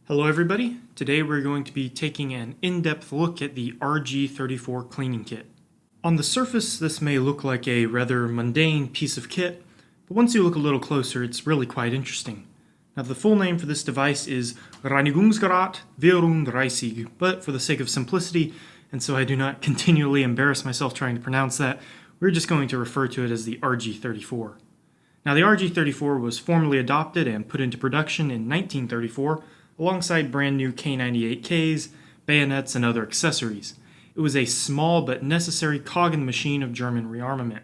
Hello everybody, today we're going to be taking an in-depth look at the RG34 cleaning kit. On the surface this may look like a rather mundane piece of kit, but once you look a little closer it's really quite interesting. Now the full name for this device is Reinigungsgerät Reisig, but for the sake of simplicity, and so I do not continually embarrass myself trying to pronounce that, we're just going to refer to it as the RG34. Now the RG34 was formally adopted and put into production in 1934, alongside brand new K98Ks, bayonets, and other accessories. It was a small but necessary cog in the machine of German rearmament,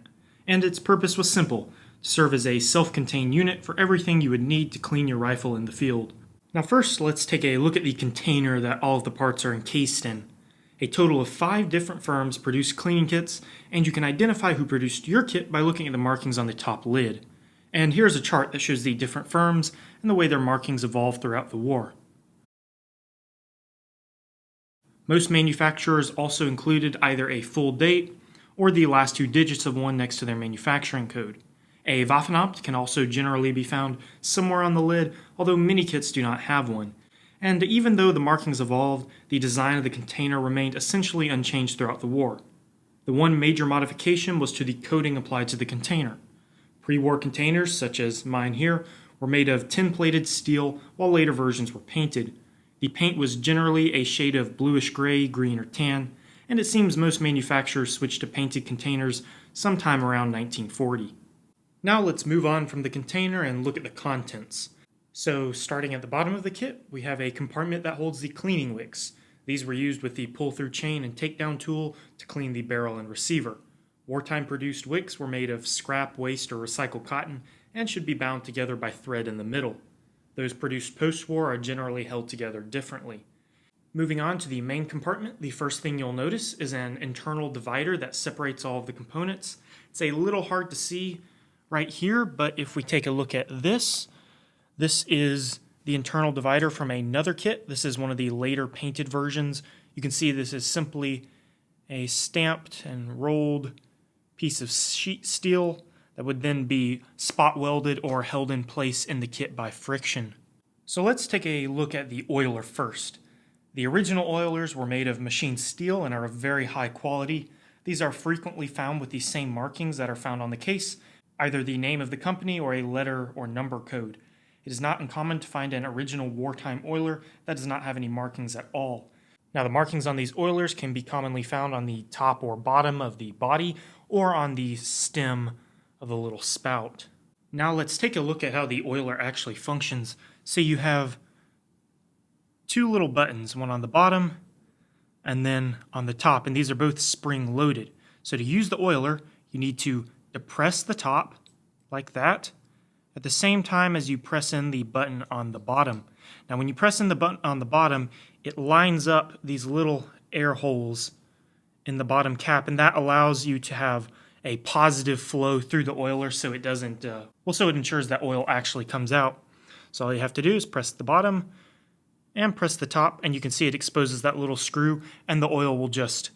and its purpose was simple: to serve as a self-contained unit for everything you would need to clean your rifle in the field. Now first, let's take a look at the container that all of the parts are encased in. A total of 5 different firms produce cleaning kits, and you can identify who produced your kit by looking at the markings on the top lid. And here's a chart that shows the different firms and the way their markings evolved throughout the war. Most manufacturers also included either a full date or the last 2 digits of one next to their manufacturing code. A Waffenamt can also generally be found somewhere on the lid, although many kits do not have one. And even though the markings evolved, the design of the container remained essentially unchanged throughout the war. The one major modification was to the coating applied to the container. Pre-war containers, such as mine here, were made of tin-plated steel, while later versions were painted. The paint was generally a shade of bluish gray, green, or tan, and it seems most manufacturers switched to painted containers sometime around 1940. Now let's move on from the container and look at the contents. So starting at the bottom of the kit, we have a compartment that holds the cleaning wicks. These were used with the pull-through chain and takedown tool to clean the barrel and receiver. Wartime produced wicks were made of scrap, waste, or recycled cotton and should be bound together by thread in the middle. Those produced post-war are generally held together differently. Moving on to the main compartment, the first thing you'll notice is an internal divider that separates all of the components. It's a little hard to see right here, but if we take a look at this is the internal divider from another kit. This is one of the later painted versions. You can see this is simply a stamped and rolled piece of sheet steel that would then be spot welded or held in place in the kit by friction. So let's take a look at the oiler first. The original oilers were made of machined steel and are of very high quality. These are frequently found with the same markings that are found on the case, either the name of the company or a letter or number code. It is not uncommon to find an original wartime oiler that does not have any markings at all. Now the markings on these oilers can be commonly found on the top or bottom of the body or on the stem of the little spout. Now let's take a look at how the oiler actually functions. So you have 2 little buttons, one on the bottom and then on the top, and these are both spring loaded. So to use the oiler, you need to depress the top like that at the same time as you press in the button on the bottom. Now when you press in the button on the bottom, it lines up these little air holes in the bottom cap, and that allows you to have a positive flow through the oiler so it doesn't, so it ensures that oil actually comes out. So all you have to do is press the bottom and press the top, and you can see it exposes that little screw, and the oil will just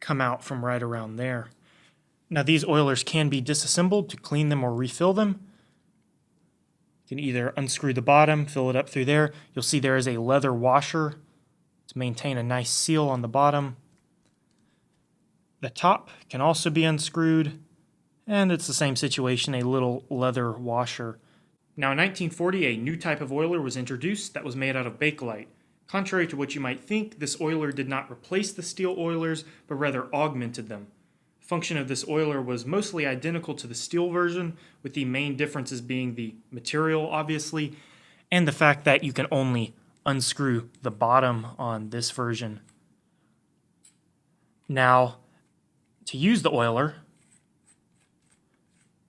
come out from right around there. Now these oilers can be disassembled to clean them or refill them. You can either unscrew the bottom, fill it up through there. You'll see there is a leather washer to maintain a nice seal on the bottom. The top can also be unscrewed, and it's the same situation, a little leather washer. Now in 1940, a new type of oiler was introduced that was made out of bakelite. Contrary to what you might think, this oiler did not replace the steel oilers, but rather augmented them. The function of this oiler was mostly identical to the steel version, with the main differences being the material, obviously, and the fact that you can only unscrew the bottom on this version. Now, to use the oiler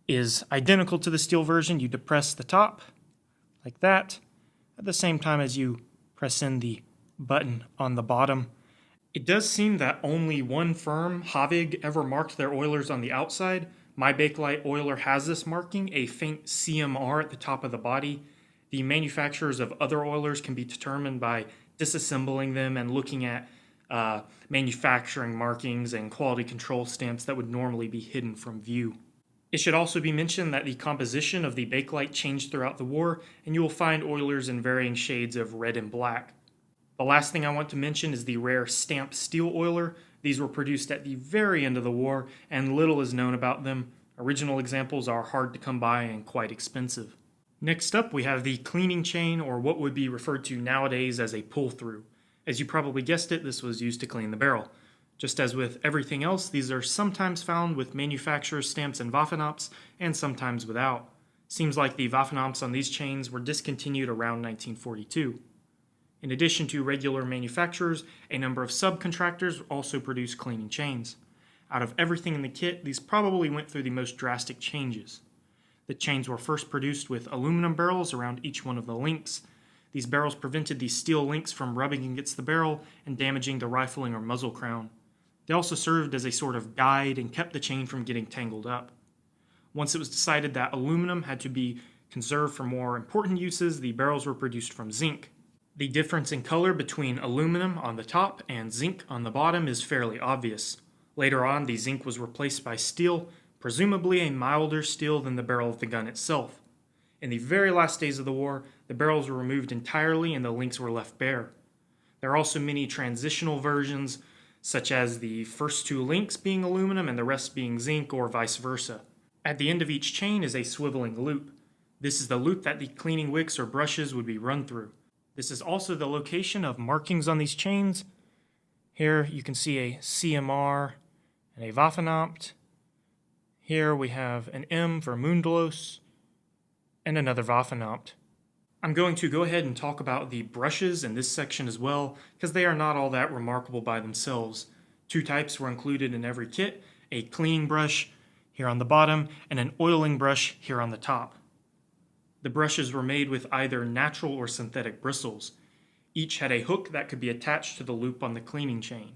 is identical to the steel version. You depress the top like that at the same time as you press in the button on the bottom. It does seem that only one firm, Havig, ever marked their oilers on the outside. My Bakelite oiler has this marking, a faint CMR at the top of the body. The manufacturers of other oilers can be determined by disassembling them and looking at manufacturing markings and quality control stamps that would normally be hidden from view. It should also be mentioned that the composition of the Bakelite changed throughout the war, and you will find oilers in varying shades of red and black. The last thing I want to mention is the rare stamped steel oiler. These were produced at the very end of the war, and little is known about them. Original examples are hard to come by and quite expensive. Next up, we have the cleaning chain, or what would be referred to nowadays as a pull-through. As you probably guessed it, this was used to clean the barrel. Just as with everything else, these are sometimes found with manufacturer's stamps and Waffenamps, and sometimes without. Seems like the Waffenamps on these chains were discontinued around 1942. In addition to regular manufacturers, a number of subcontractors also produce cleaning chains. Out of everything in the kit, these probably went through the most drastic changes. The chains were first produced with aluminum barrels around each one of the links. These barrels prevented the steel links from rubbing against the barrel and damaging the rifling or muzzle crown. They also served as a sort of guide and kept the chain from getting tangled up. Once it was decided that aluminum had to be conserved for more important uses, the barrels were produced from zinc. The difference in color between aluminum on the top and zinc on the bottom is fairly obvious. Later on, the zinc was replaced by steel, presumably a milder steel than the barrel of the gun itself. In the very last days of the war, the barrels were removed entirely and the links were left bare. There are also many transitional versions, such as the first two links being aluminum and the rest being zinc, or vice versa. At the end of each chain is a swiveling loop. This is the loop that the cleaning wicks or brushes would be run through. This is also the location of markings on these chains. Here you can see a CMR and a Waffenamt. Here we have an M for Mundlos and another Waffenamt. I'm going to go ahead and talk about the brushes in this section as well, because they are not all that remarkable by themselves. Two types were included in every kit, a cleaning brush here on the bottom and an oiling brush here on the top. The brushes were made with either natural or synthetic bristles. Each had a hook that could be attached to the loop on the cleaning chain.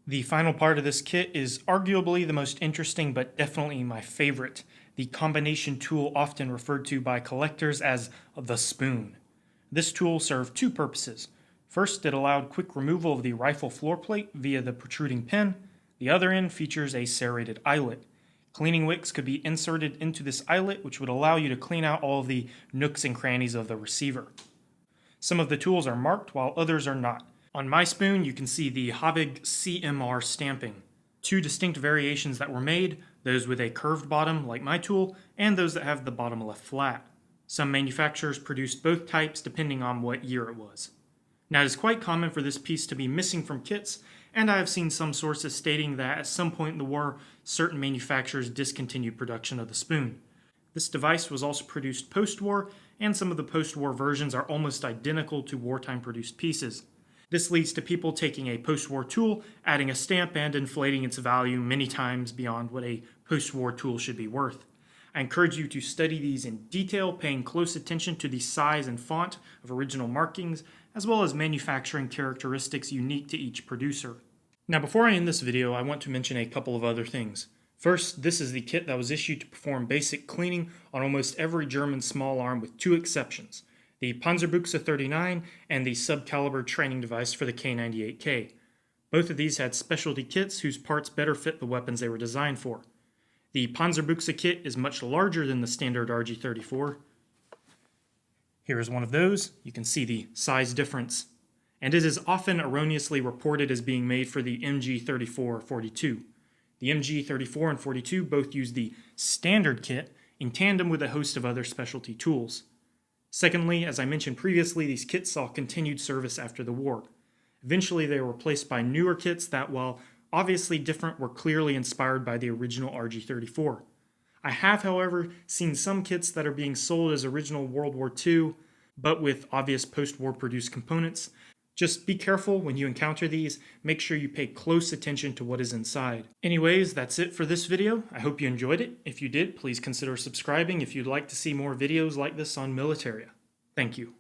The final part of this kit is arguably the most interesting, but definitely my favorite, the combination tool often referred to by collectors as the spoon. This tool served two purposes. First, it allowed quick removal of the rifle floor plate via the protruding pin. The other end features a serrated eyelet. Cleaning wicks could be inserted into this eyelet, which would allow you to clean out all of the nooks and crannies of the receiver. Some of the tools are marked while others are not. On my spoon, you can see the Habig CMR stamping. Two distinct variations that were made, those with a curved bottom like my tool, and those that have the bottom left flat. Some manufacturers produced both types depending on what year it was. Now, it is quite common for this piece to be missing from kits, and I have seen some sources stating that at some point in the war, certain manufacturers discontinued production of the spoon. This device was also produced post-war, and some of the post-war versions are almost identical to wartime produced pieces. This leads to people taking a post-war tool, adding a stamp, and inflating its value many times beyond what a post-war tool should be worth. I encourage you to study these in detail, paying close attention to the size and font of original markings, as well as manufacturing characteristics unique to each producer. Now, before I end this video, I want to mention a couple of other things. First, this is the kit that was issued to perform basic cleaning on almost every German small arm with two exceptions: the Panzerbuchse 39 and the subcaliber training device for the K98K. Both of these had specialty kits whose parts better fit the weapons they were designed for. The Panzerbuchse kit is much larger than the standard RG34. Here is one of those. You can see the size difference. And it is often erroneously reported as being made for the MG34-42. The MG34 and 42 both use the standard kit in tandem with a host of other specialty tools. Secondly, as I mentioned previously, these kits saw continued service after the war. Eventually, they were replaced by newer kits that, while obviously different, were clearly inspired by the original RG34. I have, however, seen some kits that are being sold as original World War II, but with obvious post-war produced components. Just be careful when you encounter these. Make sure you pay close attention to what is inside. Anyways, that's it for this video. I hope you enjoyed it. If you did, please consider subscribing if you'd like to see more videos like this on Militaria. Thank you.